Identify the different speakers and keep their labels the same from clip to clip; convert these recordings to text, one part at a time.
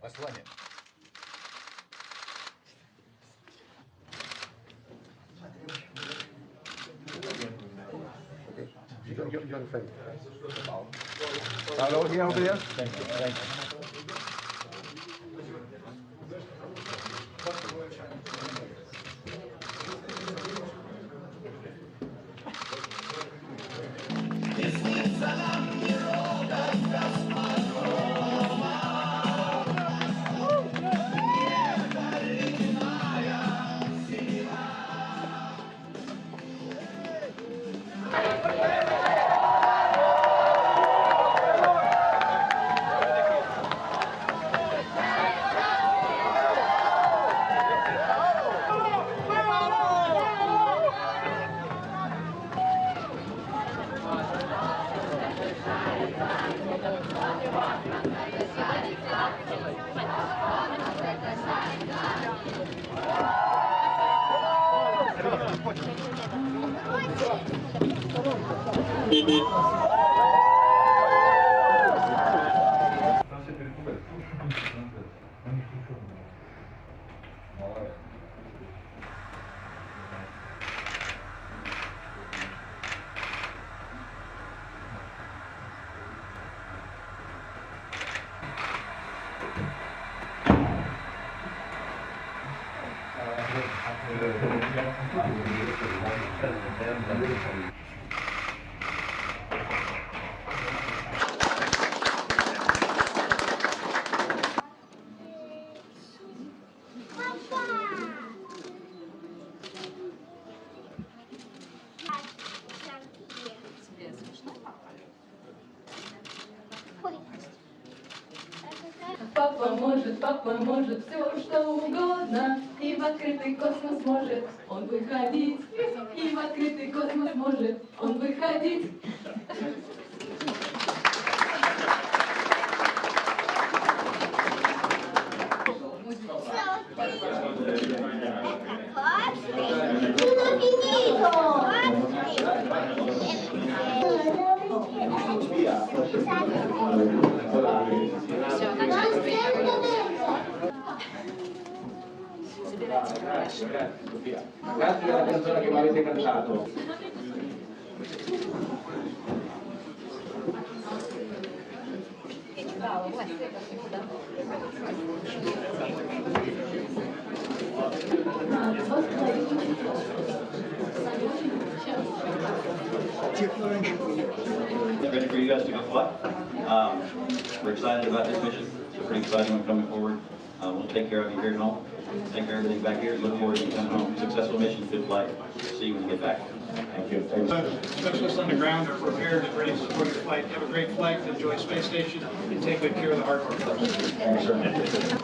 Speaker 1: Послание.
Speaker 2: You're the Hello, here over there.
Speaker 1: Thank you. Thank
Speaker 3: Папа может все, что угодно, и в открытый космос может он выходить, и в открытый космос может он выходить.
Speaker 2: Grazie alla persona che mi avete cantato.
Speaker 4: Ready for you guys to go fly? We're excited about this mission. It's a pretty exciting one coming forward. We'll take care of you here at home. Take care of everything back here. Look forward to you coming home. Successful mission, good flight. See you when you get back.
Speaker 2: Thank you.
Speaker 5: Specialists on the ground are prepared and ready to support your flight. Have a great flight, enjoy space station, and take good care of the hardware.
Speaker 2: Thanks, sir.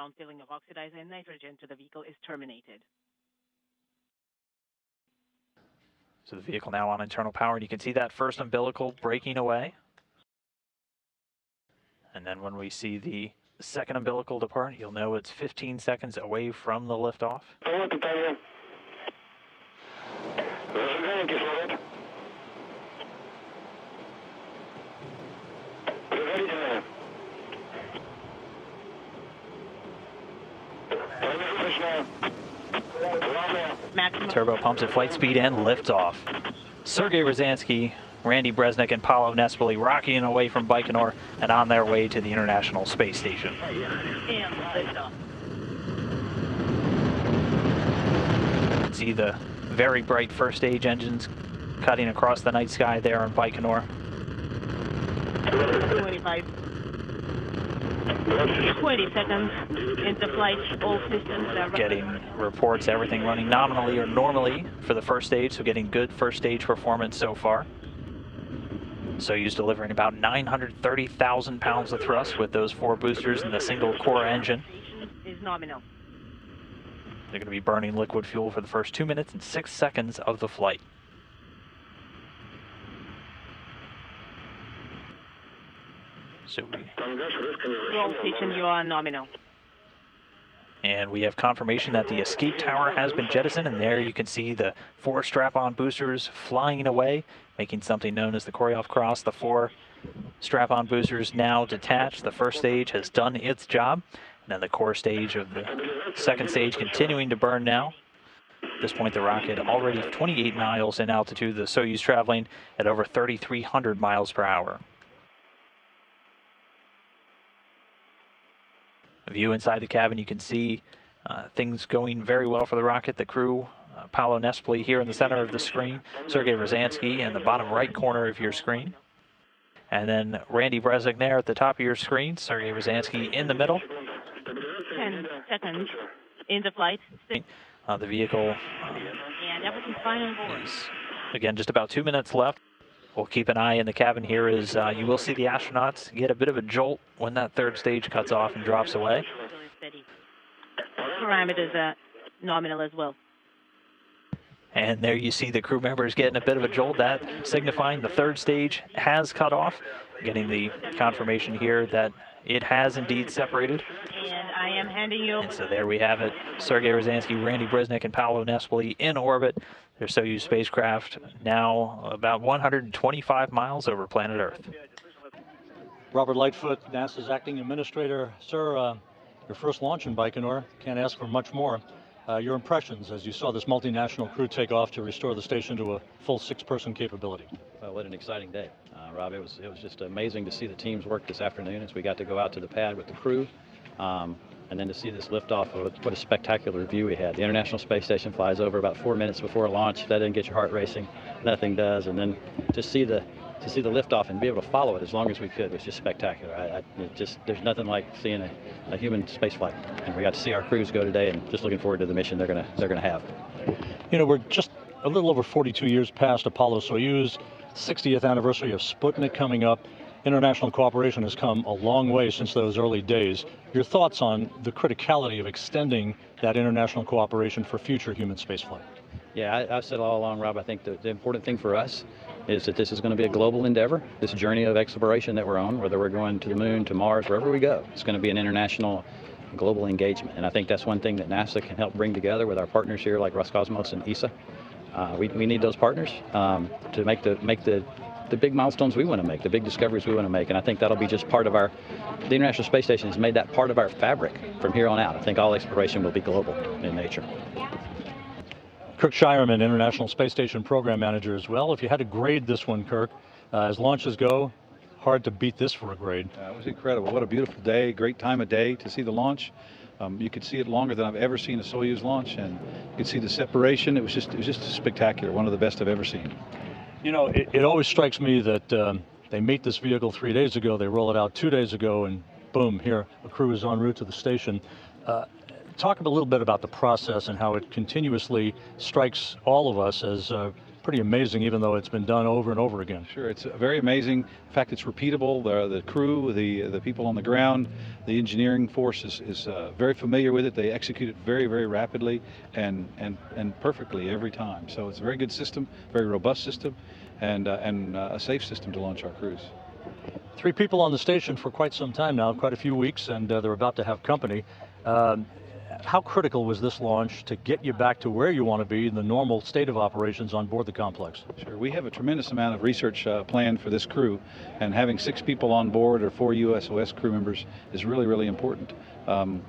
Speaker 1: ground filling of oxidizer and nitrogen to the vehicle is terminated.
Speaker 6: So the vehicle now on internal power, and you can see that first umbilical breaking away. And then when we see the second umbilical depart, you'll know it's 15 seconds away from the liftoff. Turbo pumps at flight speed and liftoff. Sergei Ryazanskiy, Randy Bresnik, and Paolo Nespoli rocking away from Baikonur and on their way to the International Space Station. See the very bright first stage engines cutting across the night sky there in Baikonur.
Speaker 1: 20 seconds into flight, all systems are
Speaker 6: getting reports, everything running nominally or normally for the first stage, so getting good first stage performance so far. Soyuz delivering about 930,000 pounds of thrust with those 4 boosters and the single core engine.
Speaker 1: Is nominal.
Speaker 6: They're going to be burning liquid fuel for the first 2 minutes and 6 seconds of the flight. So
Speaker 1: Roll station, you are nominal.
Speaker 6: And we have confirmation that the escape tower has been jettisoned, and there you can see the 4 strap-on boosters flying away, making something known as the Koryov Cross. The 4 strap-on boosters now detached. The first stage has done its job, and then the core stage of the second stage continuing to burn now. At this point, the rocket already 28 miles in altitude, the Soyuz traveling at over 3,300 miles per hour. A view inside the cabin, you can see things going very well for the rocket. The crew, Paolo Nespoli here in the center of the screen, Sergei Ryazanskiy in the bottom right corner of your screen. And then Randy Bresnik there at the top of your screen, Sergei Ryazanskiy in the middle.
Speaker 1: 10 seconds into flight.
Speaker 6: The vehicle
Speaker 1: And everything's fine on board.
Speaker 6: is, again, just about 2 minutes left. We'll keep an eye in the cabin here as you will see the astronauts get a bit of a jolt when that third stage cuts off and drops away.
Speaker 1: Parameters are nominal as well.
Speaker 6: And there you see the crew members getting a bit of a jolt, that signifying the third stage has cut off. Getting the confirmation here that it has indeed separated.
Speaker 1: And I am handing you.
Speaker 6: And so there we have it. Sergei Ryazanskiy, Randy Bresnik, and Paolo Nespoli in orbit. Their Soyuz spacecraft now about 125 miles over planet Earth.
Speaker 7: Robert Lightfoot, NASA's acting administrator. Sir, your first launch in Baikonur, can't ask for much more. Your impressions as you saw this multinational crew take off to restore the station to a full 6-person capability.
Speaker 4: Well, what an exciting day, Rob. It was just amazing to see the teams work this afternoon as we got to go out to the pad with the crew. And then to see this liftoff, what a spectacular view we had. The International Space Station flies over about 4 minutes before launch. That didn't get your heart racing. Nothing does. And then to see the liftoff and be able to follow it as long as we could was just spectacular. There's nothing like seeing a human space flight. And we got to see our crews go today, and just looking forward to the mission they're gonna have.
Speaker 7: You know, we're just a little over 42 years past Apollo Soyuz, 60th anniversary of Sputnik coming up. International cooperation has come a long way since those early days. Your thoughts on the criticality of extending that international cooperation for future human spaceflight?
Speaker 4: Yeah, I've said all along, Rob, I think the important thing for us is that this is going to be a global endeavor. This journey of exploration that we're on, whether we're going to the moon, to Mars, wherever we go, it's going to be an international global engagement. And I think that's one thing that NASA can help bring together with our partners here like Roscosmos and ESA. We need those partners to make the big milestones we want to make, the big discoveries we want to make. And I think that'll be just part of the International Space Station has made that part of our fabric from here on out. I think all exploration will be global in nature.
Speaker 7: Kirk Shireman, International Space Station Program Manager as well. If you had to grade this one, Kirk, as launches go, hard to beat this for a grade.
Speaker 8: It was incredible. What a beautiful day, great time of day to see the launch. You could see it longer than I've ever seen a Soyuz launch, and you could see the separation. It was just spectacular, one of the best I've ever seen.
Speaker 7: You know, it always strikes me that they mate this vehicle 3 days ago, they roll it out 2 days ago, and boom, here, a crew is en route to the station. Talk a little bit about the process and how it continuously strikes all of us as pretty amazing, even though it's been done over and over again.
Speaker 8: Sure, it's very amazing. In fact, it's repeatable. The crew, the people on the ground, the engineering force is very familiar with it. They execute it very, very rapidly and perfectly every time. So it's a very good system, very robust system, and a safe system to launch our crews.
Speaker 7: 3 people on the station for quite some time now, quite a few weeks, and they're about to have company. How critical was this launch to get you back to where you want to be in the normal state of operations on board the complex?
Speaker 8: Sure, we have a tremendous amount of research planned for this crew, and having 6 people on board or 4 USOS crew members is really, really important.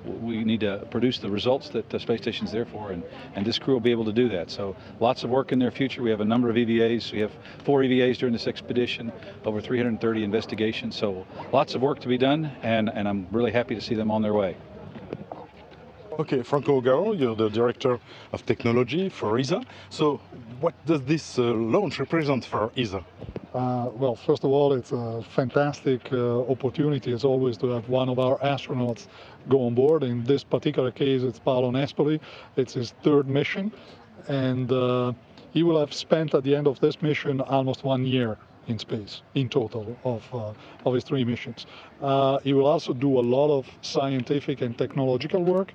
Speaker 8: We need to produce the results that the space station's there for, and this crew will be able to do that. So lots of work in their future. We have a number of EVAs. We have 4 EVAs during this expedition, over 330 investigations. So lots of work to be done, and I'm really happy to see them on their way.
Speaker 9: Okay, Franco Garo, you're the Director of Technology for ESA. So what does this launch represent for ESA?
Speaker 10: Well, first of all, it's a fantastic opportunity as always to have one of our astronauts go on board. In this particular case, it's Paolo Nespoli. It's his 3rd mission, and he will have spent at the end of this mission almost 1 year in space in total of his 3 missions. He will also do a lot of scientific and technological work,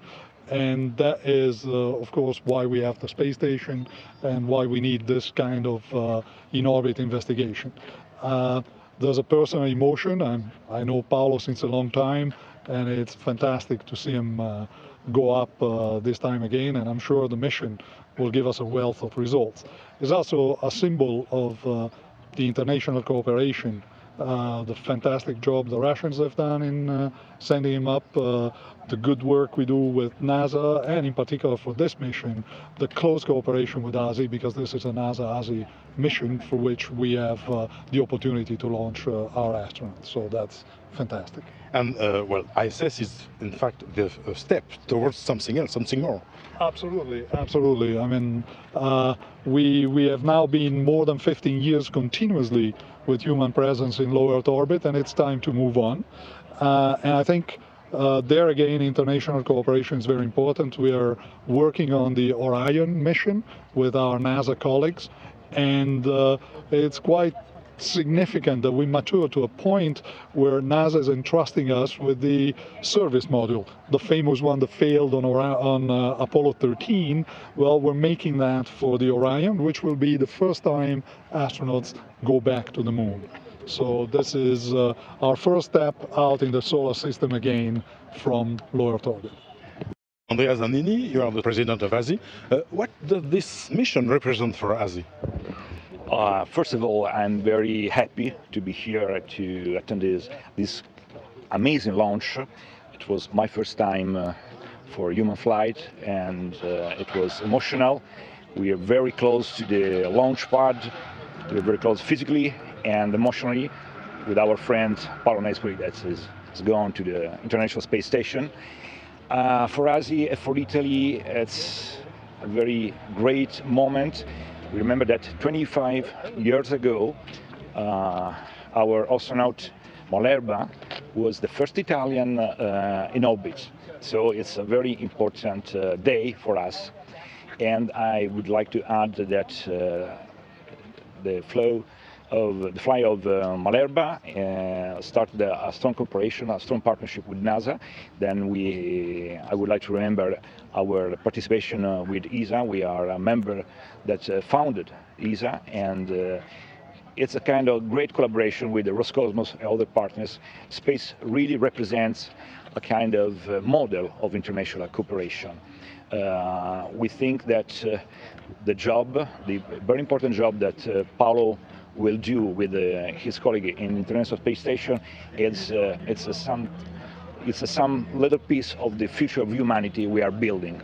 Speaker 10: and that is of course why we have the space station and why we need this kind of in-orbit investigation. There's a personal emotion, and I know Paolo since a long time, and it's fantastic to see him go up this time again, and I'm sure the mission will give us a wealth of results. It's also a symbol of the international cooperation, the fantastic job the Russians have done in sending him up, the good work we do with NASA, and in particular for this mission, the close cooperation with ASI, because this is a NASA-ASI mission for which we have the opportunity to launch our astronauts. So that's fantastic.
Speaker 9: And well, ISS is in fact the step towards something else, something more.
Speaker 10: Absolutely, absolutely. I mean, we have now been more than 15 years continuously with human presence in low Earth orbit, and it's time to move on. And I think there again, international cooperation is very important. We are working on the Orion mission with our NASA colleagues, and it's quite significant that we mature to a point where NASA is entrusting us with the service module, the famous one that failed on Apollo 13. Well, we're making that for the Orion, which will be the first time astronauts go back to the moon. So this is our first step out in the solar system again from low Earth orbit.
Speaker 9: Andrea Zanini, you are the president of ASI. What does this mission represent for ASI?
Speaker 11: First of all, I'm very happy to be here to attend this amazing launch. It was my first time for human flight, and it was emotional. We are very close to the launch pad. We are very close physically and emotionally with our friend Paolo Nespoli that is gone to the International Space Station. For ASI, for Italy, it's a very great moment. Remember that 25 years ago, our astronaut Malerba was the first Italian in orbit. So it's a very important day for us. And I would like to add that the flight of Malerba started a strong cooperation, a strong partnership with NASA. Then I would like to remember our participation with ESA. We are a member that founded ESA, and it's a kind of great collaboration with the Roscosmos and other partners. Space really represents a kind of model of international cooperation. We think that the very important job that Paolo will do with his colleague in the International Space Station it's some little piece of the future of humanity we are building.